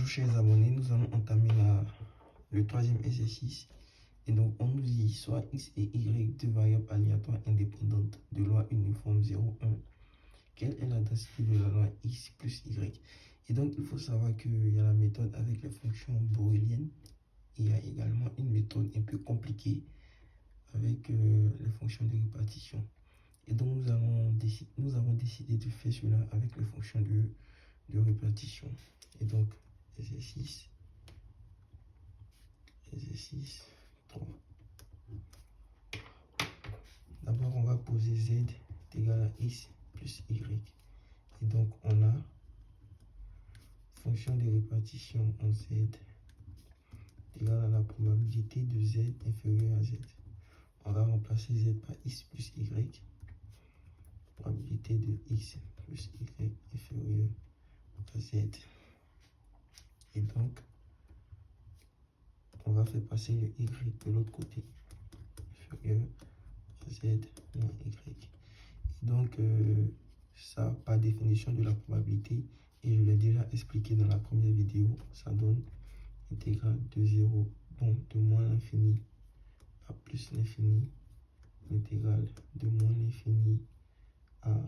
Bonjour chers abonnés, nous allons entamer le troisième exercice. Et donc on nous dit soit x et y, deux variables aléatoires indépendantes de loi uniforme 0, 1. Quelle est la densité de la loi x plus y? Et donc il faut savoir qu'il y a la méthode avec les fonctions browniennes. Il y a également une méthode un peu compliquée avec les fonctions de répartition. Et donc nous avons décidé de faire cela avec les fonctions de répartition. Et donc exercice 3. D'abord, on va poser z est égal à x plus y. Et donc, on a fonction de répartition en z égale à la probabilité de z inférieure à z. On va remplacer z par x plus y. Probabilité de x plus y inférieure à z. Et donc, on va faire passer le y de l'autre côté. Inférieur à z moins y. Et donc, ça, par définition de la probabilité, et je l'ai déjà expliqué dans la première vidéo, ça donne intégrale de 0, bon, de moins l'infini à plus l'infini, intégrale de moins l'infini à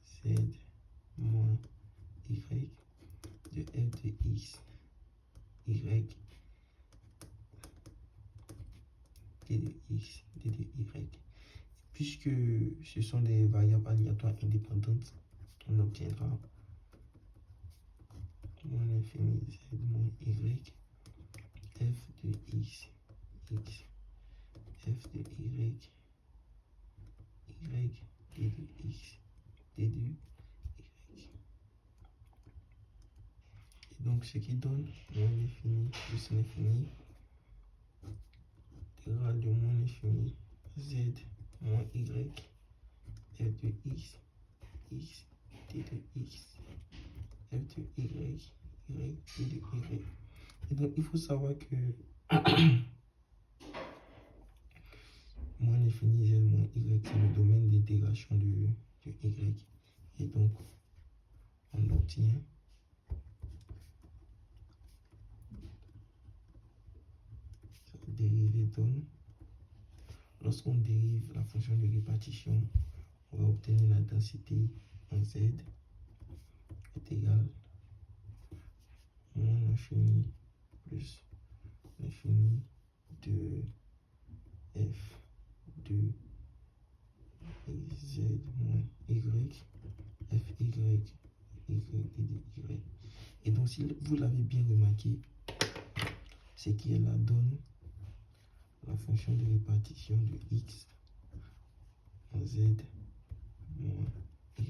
z moins y, de f de x, y, d de x, d de y. Puisque ce sont des variables aléatoires indépendantes, on obtiendra moins l'infini z moins y, f de x, x, f de y, y, d de x, d de y. Et donc ce qui donne moins l'infini plus l'infini, intégrale de moins l'infini z moins y, f de x, x, d de x, f de y, y, d de y. Et donc il faut savoir que moins l'infini z moins y, c'est le domaine d'intégration de y. Et donc on obtient dérivée donne, lorsqu'on dérive la fonction de répartition, on va obtenir la densité en z est égale moins l'infini plus l'infini de f de z moins y, f y, y, d de y. Et donc si vous l'avez bien remarqué, c'est qu'elle donne la fonction de répartition de x en z moins y.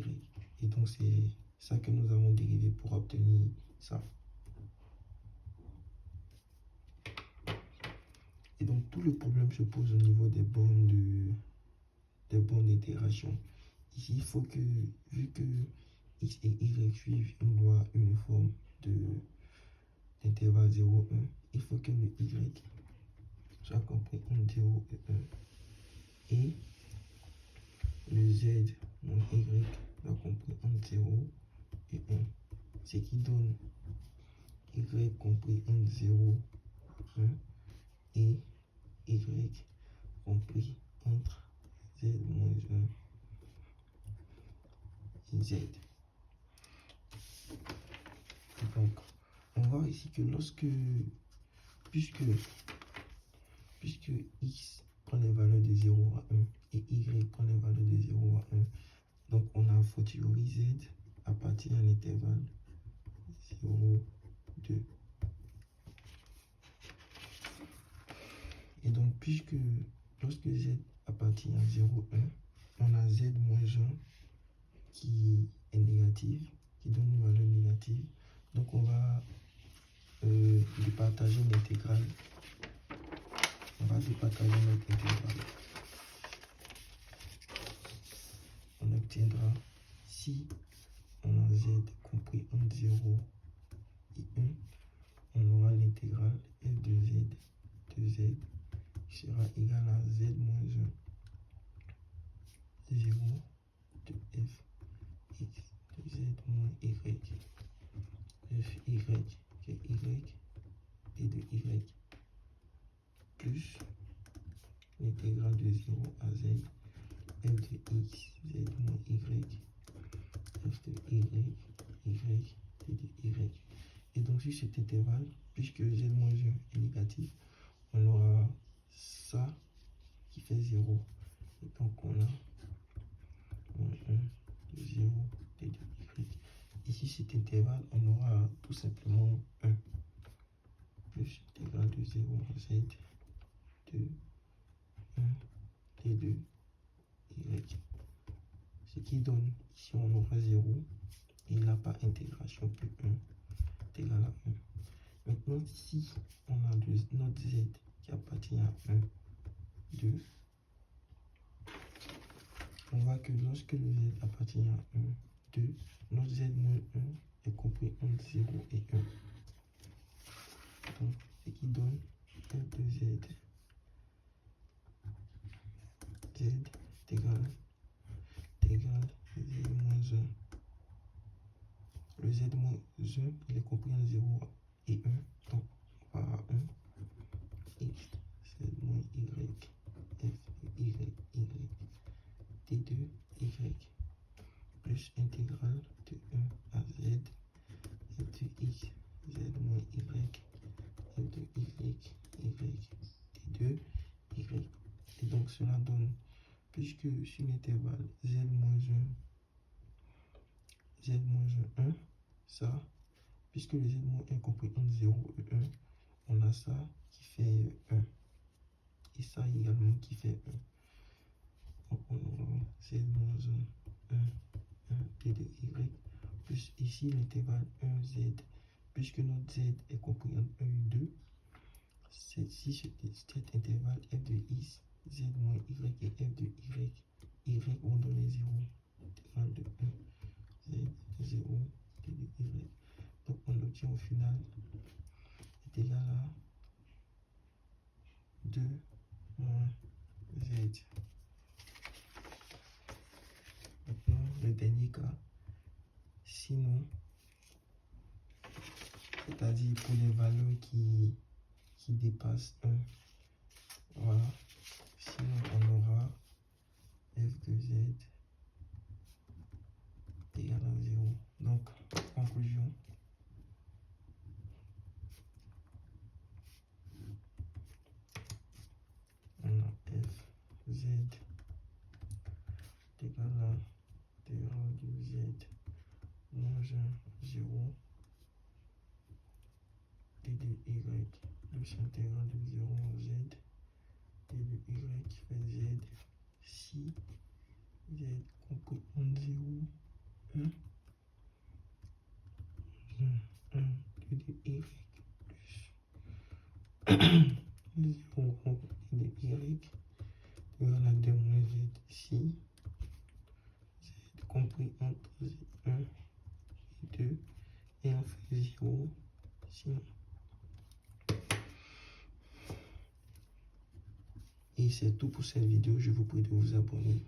Et donc c'est ça que nous avons dérivé pour obtenir ça. Et donc tout le problème se pose au niveau des bornes d'intégration. Ici, il faut que, vu que x et y suivent une loi uniforme d'intervalle 0, 1, il faut que le y soit compris entre 0 et 1. Et le z moins y soit compris entre 0 et 1. Ce qui donne y compris entre 0 et 1 et y compris entre z moins 1 et z. Donc, on voit ici que puisque x prend les valeurs de 0 à 1 et y prend les valeurs de 0 à 1, donc on a fortiori z à partir d'un intervalle 0, 2. Et donc, lorsque z appartient à 0, 1, on a z moins 1 qui est négative, qui donne une valeur négative. Donc, on va départager l'intégrale. On va départager notre intégrale. On obtiendra, si on a z compris entre 0 et 1, on aura l'intégrale f de z qui sera égale à z moins 1, 0 de f x de z moins y, f y, que y sur cet intervalle, puisque z-1 est négatif, on aura ça qui fait 0. Et donc on a 1, 0, t de y. Ici, cet intervalle, on aura tout simplement 1 plus intégrale de 0 à z de 1 t de y. Ce qui donne, ici on aura 0 et là par intégration plus 1 est égal à 1. Maintenant, si on a notre z qui appartient à 1, 2, on voit que lorsque le z appartient à 1, 2, notre z-1 est compris entre 0 et 1. Donc, ce qui donne f de z est égal z-1. Le z-1, il est compris entre 0 et 1. Donc, on va à 1, x, z-y, f, y, t de y, plus intégrale de 1 à z, f de x, z-y, f de y, t de y. Et donc, cela donne, puisque sur l'intervalle z-1, ça, puisque le z-1 est compris entre 0 et 1, on a ça qui fait 1. Et ça également qui fait 1. Donc on aura z-1, 1, t de y, plus ici l'intervalle 1z, puisque notre z est compris entre 1 et 2, si cet intervalle f de x, z moins y et f de y vont donner 0, intégrale de 1, z, 0, t de y. Donc on obtient au final est égal à 2 moins z. Maintenant, le dernier cas, sinon, c'est-à-dire pour les valeurs qui dépassent 1, voilà, sinon on aura f de z égal à 0. Donc, conclusion, on a f z égal à intégrale de z moins 1, 0, t de y plus intégrale de 0 à z, t de y fait z, si z compris entre 0, 1, 1, t de y plus 0 compris t de y égal à 2 moins z, si z compris entre 1 et 2, et on fait 0, sinon. Et c'est tout pour cette vidéo, je vous prie de vous abonner.